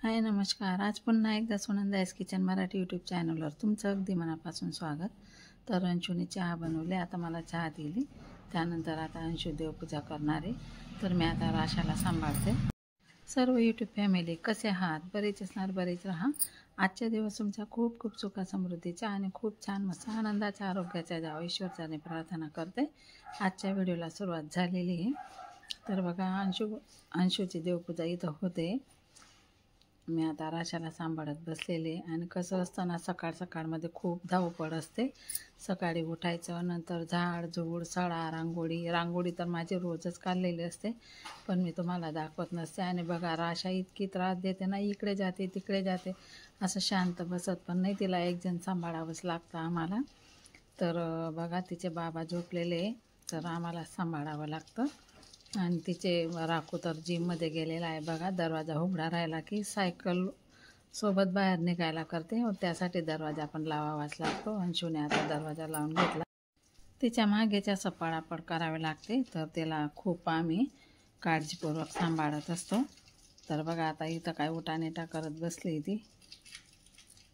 हाय नमस्कार. आज पुन्हा एकदा सुनंदास किचन मराठी यूट्यूब चॅनलवर तुमचं अगदी मनापासून स्वागत. तर अंशूने चहा बनवले, आता मला चहा दिली. त्यानंतर आता अंशू देवपूजा करणार आहे. तर मी आता राशाला सांभाळते. सर्व यूट्यूब फॅमिली कसे आहात? बरेच असणार, बरेच राहा. आजच्या दिवस तुमचा खूप खूप सुख समृद्धीचा आणि खूप छान मस्त आनंदाच्या आरोग्याच्या जावं ईश्वरच्याने प्रार्थना करते. आजच्या व्हिडिओला सुरुवात झालेली आहे. तर बघा अंशूची देवपूजा इथं होते. मी आता राशाला सांभाळत बसलेले. आणि कसं असतं ना, सकाळमध्ये खूप धावपळ असते. सकाळी उठायचं, नंतर झाड झूड सडा रांगोळी तर माझी रोजच काढलेली असते, पण मी तुम्हाला दाखवत नसते. आणि बघा राशा इतकी त्रास देते ना, इकडे जाते तिकडे जाते, असं शांत बसत पण नाही. तिला एक जण सांभाळावंच लागतं आम्हाला. तर बघा तिचे बाबा झोपलेले, तर आम्हाला सांभाळावं लागतं. आणि तिचे राखू तर जिममध्ये गेलेला आहे. बघा दरवाजा उघडा राहिला की सायकल सोबत बाहेर निघायला करते, त्यासाठी दरवाजा पण लावावाच लागतो. अंशूने आता दरवाजा लावून घेतला. तिच्या मागेच्या पळापळ करावे लागते, तर तिला खूप आम्ही काळजीपूर्वक सांभाळत असतो. तर बघा आता इथं काय उठानेटा करत बसली ती.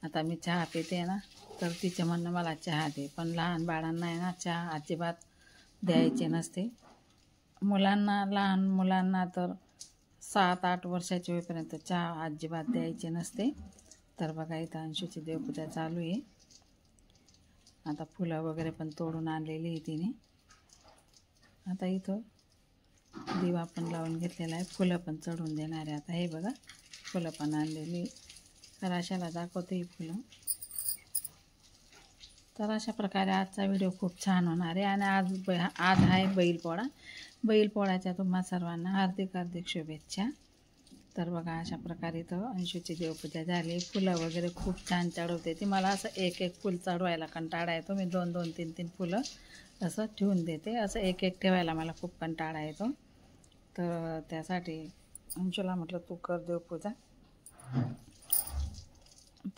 आता मी चहा पिते ना, तर तिचं म्हणणं मला चहा दे, पण लहान बाळांना आहे ना चहा अजिबात द्यायचे नसते. लहान मुलांना तर 7-8 वर्षाचे होईपर्यंत चहा अजिबात द्यायचे नसते. तर बघा इथं अंशूची देवपूजा चालू आहे. आता फुलं वगैरे पण तोडून आणलेली आहे तिने. आता इथं दिवा पण लावून घेतलेला आहे, फुलं पण चढून देणार आहे. आता हे बघा फुलं पण आणलेली, राशाला दाखवते ही फुलं. तर अशा प्रकारे आजचा व्हिडिओ खूप छान होणार आहे. आणि आज आहे बैलपोळ्याच्या तुम्हा सर्वांना हार्दिक शुभेच्छा. तर बघा अशा प्रकारे इथं अंशूची देवपूजा झाली. फुलं वगैरे खूप छान चढवते ती. मला असं एक फुल चढवायला कंटाळा येतो. मी 2-2, 3-3 फुलं असं ठेवून देते. असं एक ठेवायला मला खूप कंटाळा येतो. तर त्यासाठी अंशूला म्हटलं तू कर देवपूजा.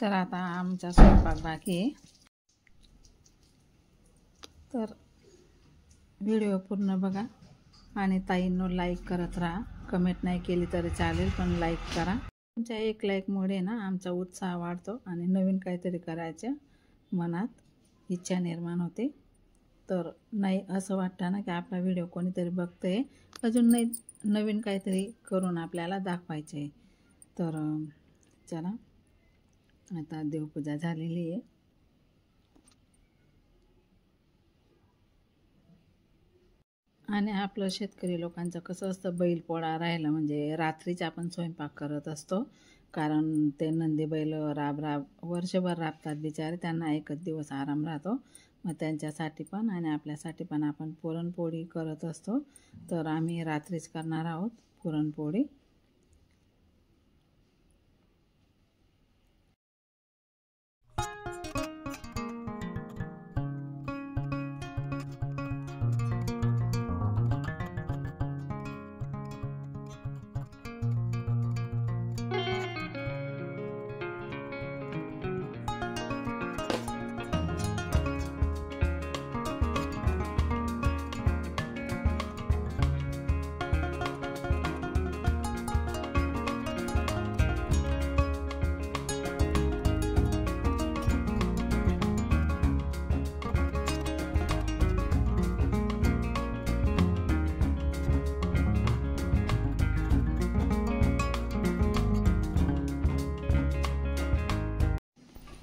तर आता आमचा स्वयंपाक बाकी आहे. तर व्हिडिओ पूर्ण बघा आणि ताईंनो लाईक करत राहा. कमेंट नाही केली तरी चालेल, पण लाईक करा. तुमच्या एक लाईकमुळे ना आमचा उत्साह वाढतो आणि नवीन काहीतरी करायचं मनात इच्छा निर्माण होते. तर नाही असं वाटतं ना की आपला व्हिडिओ कोणीतरी बघतंय, अजून नवीन काहीतरी करून आपल्याला दाखवायचे आहे. तर चला आता देवपूजा झालेली आहे. आणि आपलं शेतकरी लोकांचं कसं असतं, बैलपोळा राहिलं म्हणजे रात्रीच आपण स्वयंपाक करत असतो. कारण ते नंदी बैल वर्षभर राबतात बिचारे, त्यांना एकच दिवस आराम राहतो. मग त्यांच्यासाठी पण आणि आपल्यासाठी पण आपण पुरणपोळी करत असतो. तर आम्ही रात्रीच करणार आहोत पुरणपोळी.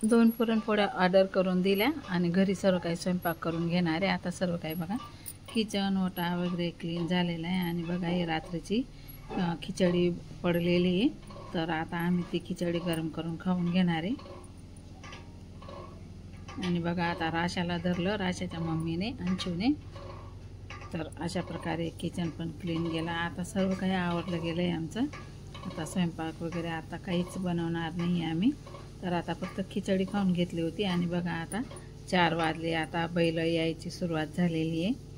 दोन पुरणपोळ्या ऑर्डर करून दिल्या आणि घरी सर्व काही स्वयंपाक करून घेणार आहे. आता सर्व काही बघा किचन ओटा वगैरे क्लीन झालेला आहे. आणि बघा ही रात्रीची खिचडी पडलेली आहे. तर आता आम्ही ती खिचडी गरम करून खाऊन घेणार आहे. आणि बघा आता राशाला धरलं, राशाच्या मम्मीने अंशूने. तर अशा प्रकारे किचन पण क्लीन गेला. आता सर्व काही आवरलं गेलं आहे आमचं. आता स्वयंपाक वगैरे आता काहीच बनवणार नाही आम्ही. तर आता फक्त खिचडी खाऊन घेतली होती. आणि बघा आता 4 वाजले, आता बैल यायची सुरुवात झालेली आहे.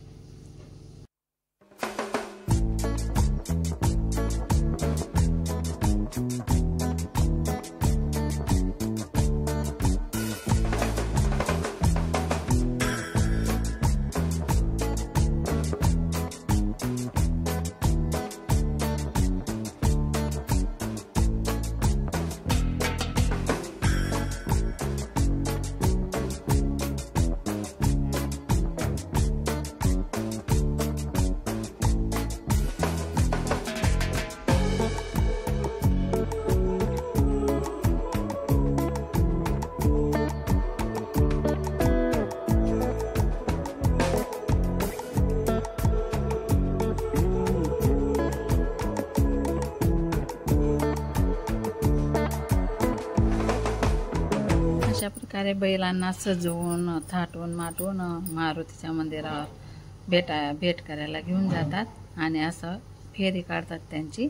अशा प्रकारे बैलांना सजवून थाटून माटून मारुतीच्या मंदिरावर भेट करायला घेऊन जातात आणि असं फेरी काढतात त्यांची.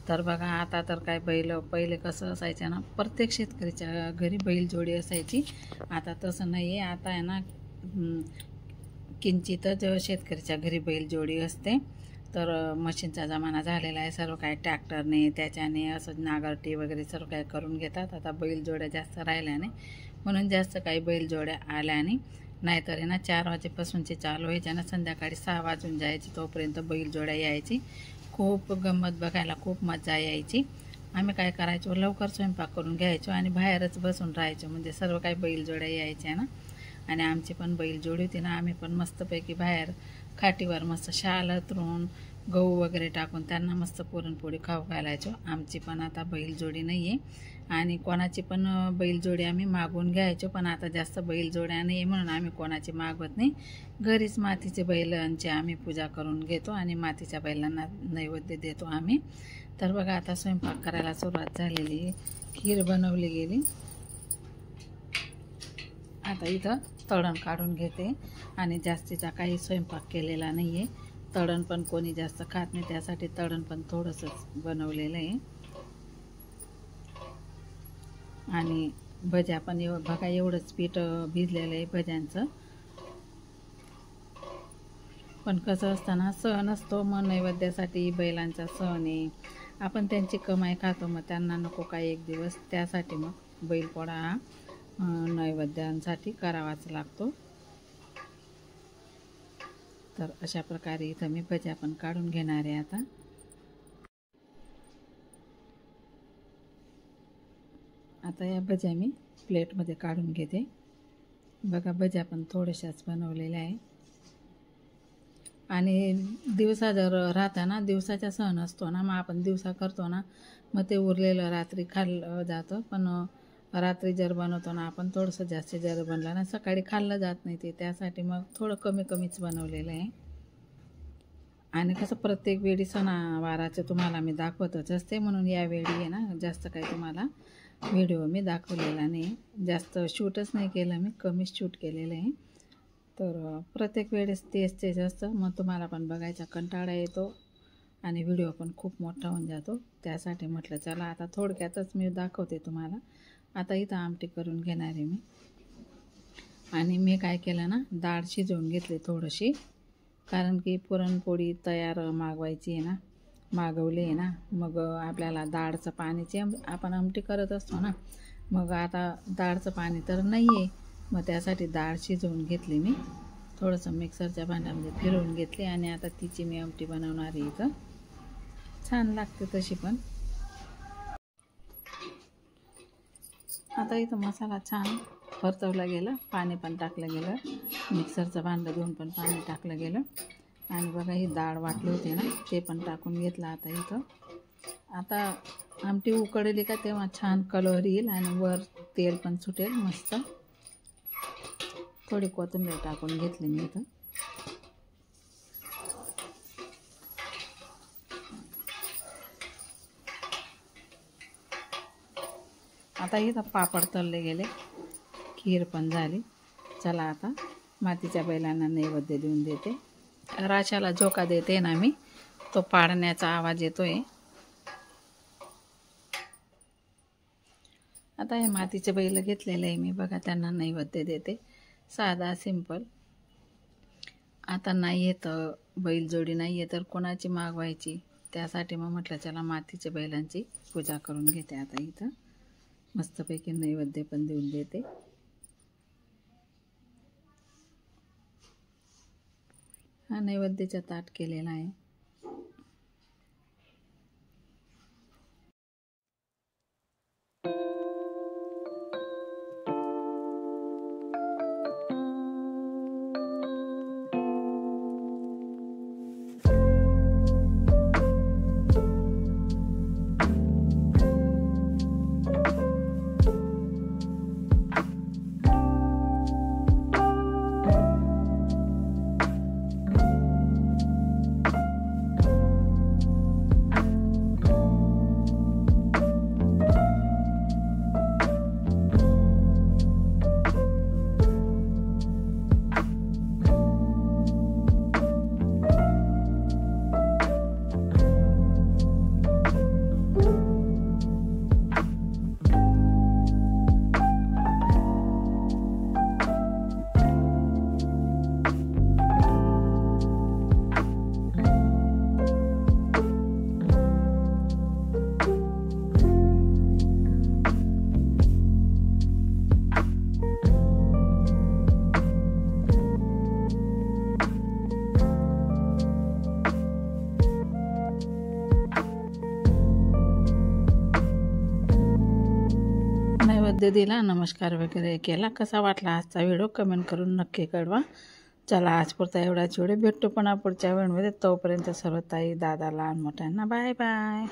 तर बघा आता तर काय बैल पहिले कसं असायचं ना, प्रत्येक शेतकऱ्याच्या घरी बैलजोडी असायची. आता तसं नाही आहे. आता आहे ना किंचितच शेतकऱ्याच्या घरी बैलजोडी असते. तर मशीनचा जमाना झालेला आहे. सर्व काय ट्रॅक्टरने त्याच्याने असं नांगरटी वगैरे सर्व काय करून घेतात. आता बैलजोड्या जास्त राहिल्या नाही, म्हणून जास्त काही बैलजोड्या आल्या नाही. नाहीतर आहे ना 4 वाजेपासूनचे चालू व्हायच्या ना, संध्याकाळी 6 वाजून जायची तोपर्यंत बैलजोड्या यायची. खूप गंमत बघायला खूप मजा यायची. आम्ही काय करायचो, लवकर स्वयंपाक करून घ्यायचो आणि बाहेरच बसून राहायचो. म्हणजे सर्व काही बैलजोड्या यायच्या ना. आणि आमची पण बैलजोडी होती ना, आम्ही पण मस्तपैकी बाहेर खाटीवर मस्त शाल अंथरून गहू वगैरे टाकून त्यांना मस्त पुरणपोळी खाऊ घालायचो. आमची पण आता बैलजोडी नाही आहे आणि कोणाची पण बैलजोडी आम्ही मागवून घ्यायचो. पण आता जास्त बैलजोड्या नाही म्हणून आम्ही कोणाची मागवत नाही. घरीच मातीचे बैलांची आम्ही पूजा करून घेतो आणि मातीच्या बैलांना नैवेद्य देतो आम्ही. तर बघा आता स्वयंपाक करायला सुरुवात झालेली. खीर बनवली गेली. आता इथं तळण काढून घेते आणि जास्तीचा काही स्वयंपाक केलेला नाही आहे. तळण पण कोणी जास्त खात नाही, त्यासाठी तळण पण थोडंसंच बनवलेलं आहे. आणि भज्या पण बघा एवढंच पीठ भिजलेलं आहे भज्यांचं. पण कसं असतं ना, सण असतो मग नैवेद्यासाठी बैलांचा सण आहे. आपण त्यांची कमाई खातो, मग त्यांना नको काय एक दिवस, त्यासाठी मग बैलपोळा हा नैवेद्यांसाठी करावाच लागतो. तर अशा प्रकारे इथं मी भज्या पण काढून घेणार आहे. आता या भज्या मी प्लेटमध्ये काढून घेते. बघा भज्या पण थोड्याशाच बनवलेल्या आहे. आणि दिवसा जर राहता ना, दिवसाचा सण असतो ना, मग आपण दिवसा करतो ना, मग ते उरलेलं रात्री खाल्लं जातं. पण रात्री जर बनवतो ना आपण, थोडंसं जास्त जर बनलं ना, सकाळी खाल्लं जात नाही ते, त्यासाठी मग थोडं कमीच बनवलेलं आहे. आणि कसं प्रत्येक वेळी सणावाराचं तुम्हाला मी दाखवतच असते, म्हणून यावेळी आहे ना जास्त काही तुम्हाला व्हिडिओ मी दाखवलेला नाही. जास्त शूटच नाही केलं मी, कमीच शूट केलेलं आहे. तर प्रत्येक वेळेस तेच असतं, मग तुम्हाला पण बघायचा कंटाळा येतो आणि व्हिडिओ पण खूप मोठा होऊन जातो. त्यासाठी म्हटलं चला आता थोडक्यातच मी दाखवते तुम्हाला. आता इथं आमटी करून घेणार आहे मी. आणि मी काय केलं ना, डाळ शिजवून घेतली थोडीशी, कारण की पुरणपोळी तयार मागवायची आहे ना, मागवली आहे ना. मग आपल्याला डाळचं पाणीची आपण आमटी करत असतो ना, मग आता डाळचं पाणी तर नाही आहे, मग त्यासाठी डाळ शिजवून घेतली मी. थोडंसं मिक्सरच्या भांड्यामध्ये फिरवून घेतली आणि आता तिची मी आमटी बनवणार आहे. इथं छान लागते तशी पण. आता इथं मसाला छान परतवला गेला, पाणी पण टाकलं गेलं, मिक्सरचं भांडं धुवून पण पाणी टाकलं गेलं. आणि बघा ही डाळ वाटली होती ना, ते पण टाकून घेतलं. आता आमटी उकळली का तेव्हा छान कलर येईल आणि वर तेल पण सुटेल मस्त. थोडी कोथिंबीर टाकून घेतली मी इथं. आता इथं पापड तळले गेले, खीर पण झाली. चला आता मातीच्या बैलांना नैवेद्य देऊन देते. राशाला झोका देते ना मी, तो पाडण्याचा आवाज येतोय. आता हे मातीचे बैल घेतलेले आहे मी, बघा त्यांना नैवेद्य देते, साधा सिंपल. आता नाही येत बैलजोडी, नाही आहे तर कोणाची मागवायची, त्यासाठी मग म्हटलं चला मातीच्या बैलांची पूजा करून घेते. आता इथं मस्तपैकी नैवेद्य पण देऊन देते. हा नैवेद्याचा ताट केलेला आहे. नैवेद्य दिला, नमस्कार वगैरे केला. कसा वाटला आजचा व्हिडिओ कमेंट करून नक्की कळवा. चला आज पुरता एवढाच व्हिडिओ, भेटतो पुन्हा पुढच्या व्हिडिओमध्ये. तोपर्यंत सर्व ताई, दादा, लहान मोठ्यांना बाय बाय.